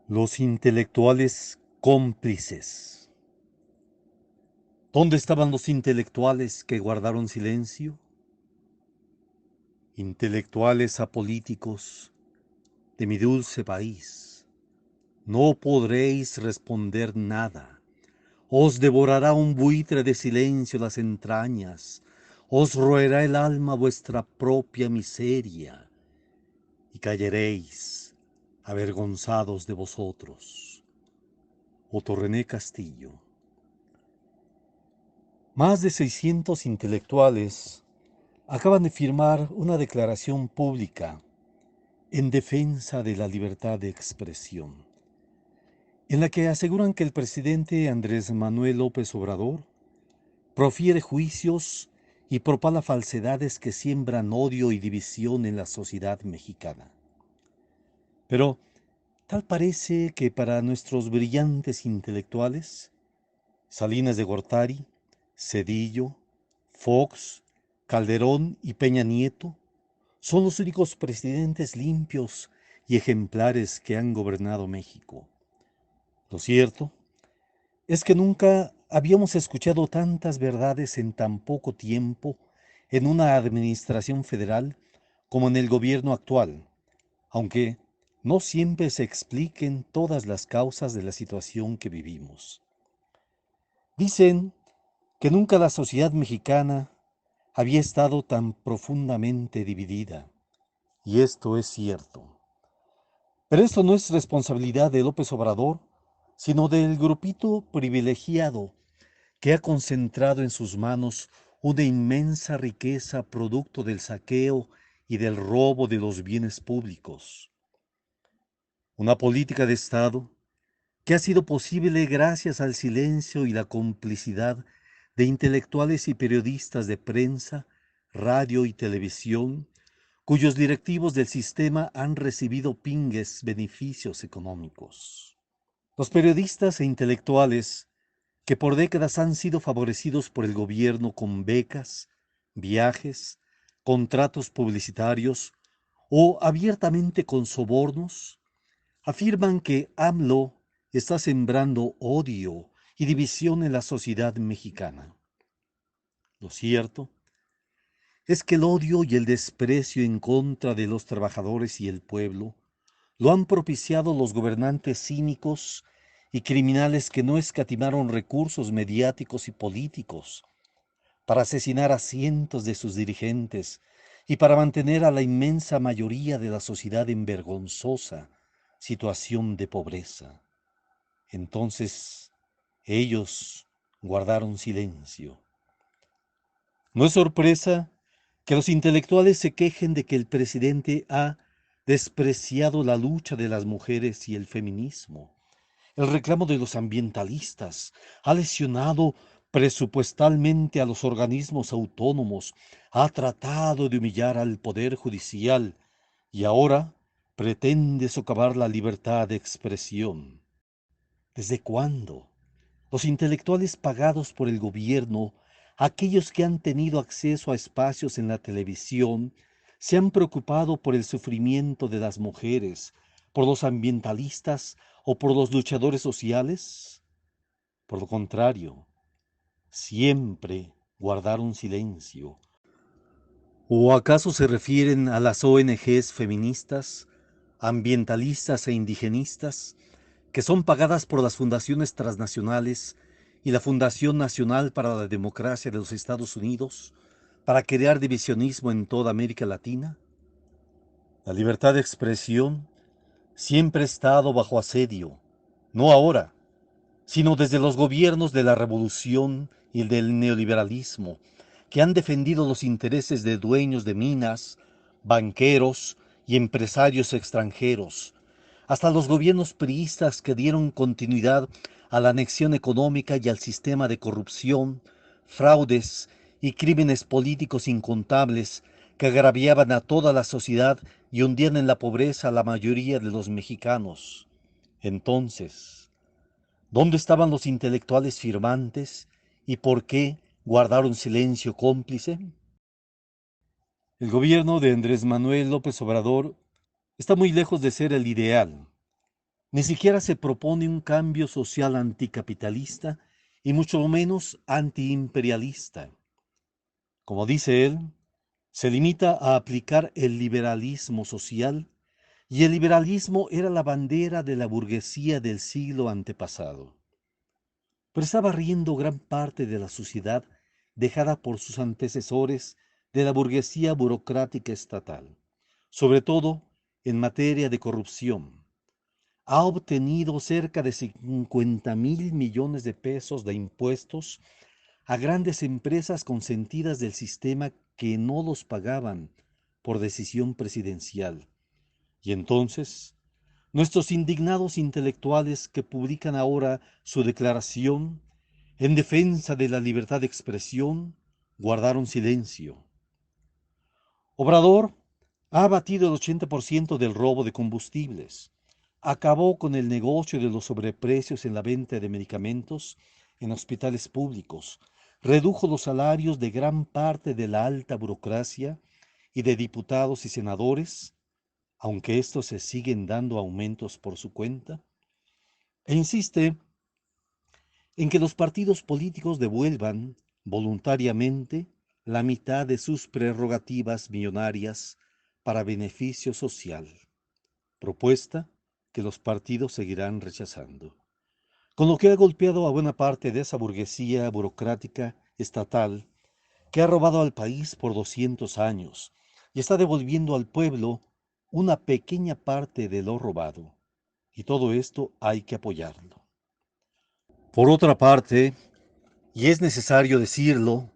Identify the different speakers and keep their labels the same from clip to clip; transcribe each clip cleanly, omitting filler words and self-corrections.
Speaker 1: Los intelectuales cómplices. ¿Dónde estaban los intelectuales que guardaron silencio? Intelectuales apolíticos de mi dulce país, no podréis responder nada. Os devorará un buitre de silencio las entrañas, os roerá el alma vuestra propia miseria, y cayeréis avergonzados de vosotros. Otto René Castillo. Más de 600 intelectuales acaban de firmar una declaración pública en defensa de la libertad de expresión, en la que aseguran que el presidente Andrés Manuel López Obrador profiere juicios y propala falsedades que siembran odio y división en la sociedad mexicana. Pero tal parece que para nuestros brillantes intelectuales, Salinas de Gortari, Zedillo, Fox, Calderón y Peña Nieto son los únicos presidentes limpios y ejemplares que han gobernado México. Lo cierto es que nunca habíamos escuchado tantas verdades en tan poco tiempo en una administración federal como en el gobierno actual, aunque no siempre se expliquen todas las causas de la situación que vivimos. Dicen que nunca la sociedad mexicana había estado tan profundamente dividida, y esto es cierto. Pero esto no es responsabilidad de López Obrador, sino del grupito privilegiado que ha concentrado en sus manos una inmensa riqueza producto del saqueo y del robo de los bienes públicos. Una política de Estado que ha sido posible gracias al silencio y la complicidad de intelectuales y periodistas de prensa, radio y televisión, cuyos directivos del sistema han recibido pingues beneficios económicos. Los periodistas e intelectuales que por décadas han sido favorecidos por el gobierno con becas, viajes, contratos publicitarios o abiertamente con sobornos, afirman que AMLO está sembrando odio y división en la sociedad mexicana. Lo cierto es que el odio y el desprecio en contra de los trabajadores y el pueblo lo han propiciado los gobernantes cínicos y criminales que no escatimaron recursos mediáticos y políticos para asesinar a cientos de sus dirigentes y para mantener a la inmensa mayoría de la sociedad en vergonzosa situación de pobreza. Entonces ellos guardaron silencio. No es sorpresa que los intelectuales se quejen de que el presidente ha despreciado la lucha de las mujeres y el feminismo. El reclamo de los ambientalistas ha lesionado presupuestalmente a los organismos autónomos, ha tratado de humillar al poder judicial y ahora pretende socavar la libertad de expresión. ¿Desde cuándo los intelectuales pagados por el gobierno, aquellos que han tenido acceso a espacios en la televisión, se han preocupado por el sufrimiento de las mujeres, por los ambientalistas o por los luchadores sociales? Por lo contrario, siempre guardaron silencio. ¿O acaso se refieren a las ONGs feministas, ambientalistas e indigenistas, que son pagadas por las fundaciones transnacionales y la Fundación Nacional para la Democracia de los Estados Unidos para crear divisionismo en toda América Latina? La libertad de expresión siempre ha estado bajo asedio, no ahora, sino desde los gobiernos de la revolución y el del neoliberalismo, que han defendido los intereses de dueños de minas, banqueros y empresarios extranjeros, hasta los gobiernos priistas que dieron continuidad a la anexión económica y al sistema de corrupción, fraudes y crímenes políticos incontables que agraviaban a toda la sociedad y hundían en la pobreza a la mayoría de los mexicanos. Entonces, ¿dónde estaban los intelectuales firmantes y por qué guardaron silencio cómplice? El gobierno de Andrés Manuel López Obrador está muy lejos de ser el ideal, Ni siquiera se propone un cambio social anticapitalista y mucho menos antiimperialista. Como dice él, se limita a aplicar el liberalismo social, y el liberalismo era la bandera de la burguesía del siglo antepasado. Pero está barriendo gran parte de la sociedad dejada por sus antecesores de la burguesía burocrática estatal, sobre todo en materia de corrupción. Ha obtenido cerca de 50.000 millones de pesos de impuestos a grandes empresas consentidas del sistema que no los pagaban por decisión presidencial. Y entonces, nuestros indignados intelectuales que publican ahora su declaración en defensa de la libertad de expresión guardaron silencio. Obrador ha abatido el 80% del robo de combustibles, acabó con el negocio de los sobreprecios en la venta de medicamentos en hospitales públicos, redujo los salarios de gran parte de la alta burocracia y de diputados y senadores, aunque estos se siguen dando aumentos por su cuenta, e insiste en que los partidos políticos devuelvan voluntariamente la mitad de sus prerrogativas millonarias para beneficio social, propuesta que los partidos seguirán rechazando, con lo que ha golpeado a buena parte de esa burguesía burocrática estatal que ha robado al país por 200 años y está devolviendo al pueblo una pequeña parte de lo robado. Y todo esto hay que apoyarlo. Por otra parte, y es necesario decirlo,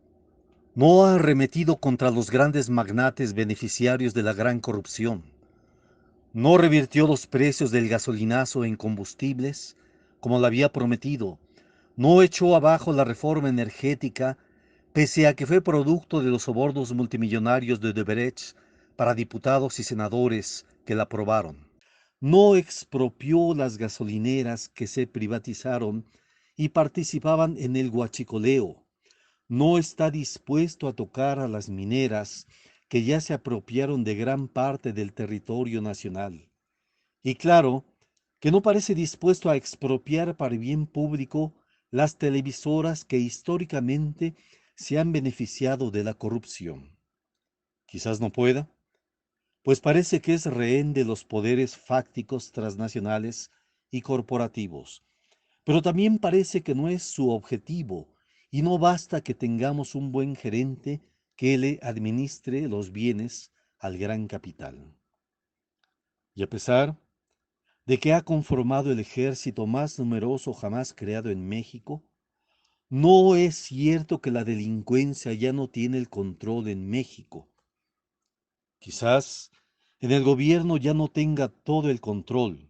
Speaker 1: no ha arremetido contra los grandes magnates beneficiarios de la gran corrupción. No revirtió los precios del gasolinazo en combustibles, como lo había prometido. No echó abajo la reforma energética, pese a que fue producto de los sobornos multimillonarios de Odebrecht para diputados y senadores que la aprobaron. No expropió las gasolineras que se privatizaron y participaban en el huachicoleo. No está dispuesto a tocar a las mineras que ya se apropiaron de gran parte del territorio nacional. Y claro, que no parece dispuesto a expropiar para bien público las televisoras que históricamente se han beneficiado de la corrupción. Quizás no pueda, pues parece que es rehén de los poderes fácticos transnacionales y corporativos, pero también parece que no es su objetivo y no basta que tengamos un buen gerente que le administre los bienes al gran capital. Y a pesar de que ha conformado el ejército más numeroso jamás creado en México, no es cierto que la delincuencia ya no tiene el control en México. Quizás en el gobierno ya no tenga todo el control,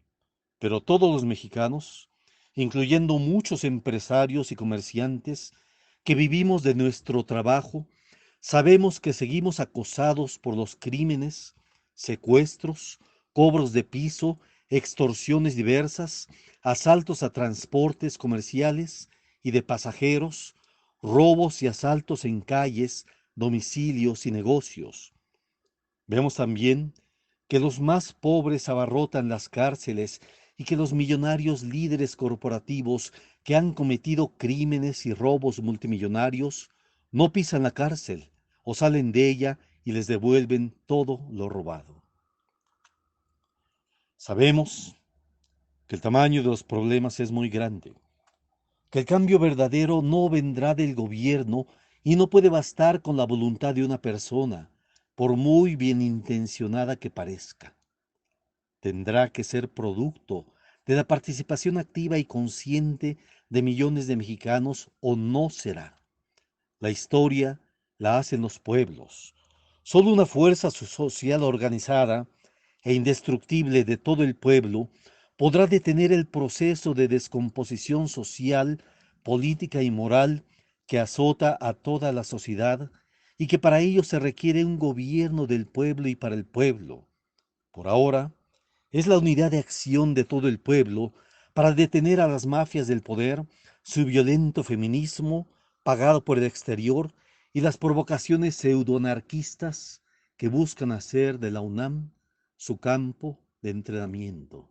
Speaker 1: pero todos los mexicanos, incluyendo muchos empresarios y comerciantes que vivimos de nuestro trabajo, sabemos que seguimos acosados por los crímenes, secuestros, cobros de piso, extorsiones diversas, asaltos a transportes comerciales y de pasajeros, robos y asaltos en calles, domicilios y negocios. Vemos también que los más pobres abarrotan las cárceles y que los millonarios líderes corporativos que han cometido crímenes y robos multimillonarios no pisan la cárcel o salen de ella y les devuelven todo lo robado. Sabemos que el tamaño de los problemas es muy grande, que el cambio verdadero no vendrá del gobierno y no puede bastar con la voluntad de una persona, por muy bien intencionada que parezca. Tendrá que ser producto de la participación activa y consciente de millones de mexicanos o no será. La historia la hacen los pueblos. Solo una fuerza social organizada e indestructible de todo el pueblo podrá detener el proceso de descomposición social, política y moral que azota a toda la sociedad y que para ello se requiere un gobierno del pueblo y para el pueblo. Por ahora, es la unidad de acción de todo el pueblo para detener a las mafias del poder, su violento feminismo pagado por el exterior y las provocaciones pseudoanarquistas que buscan hacer de la UNAM su campo de entrenamiento.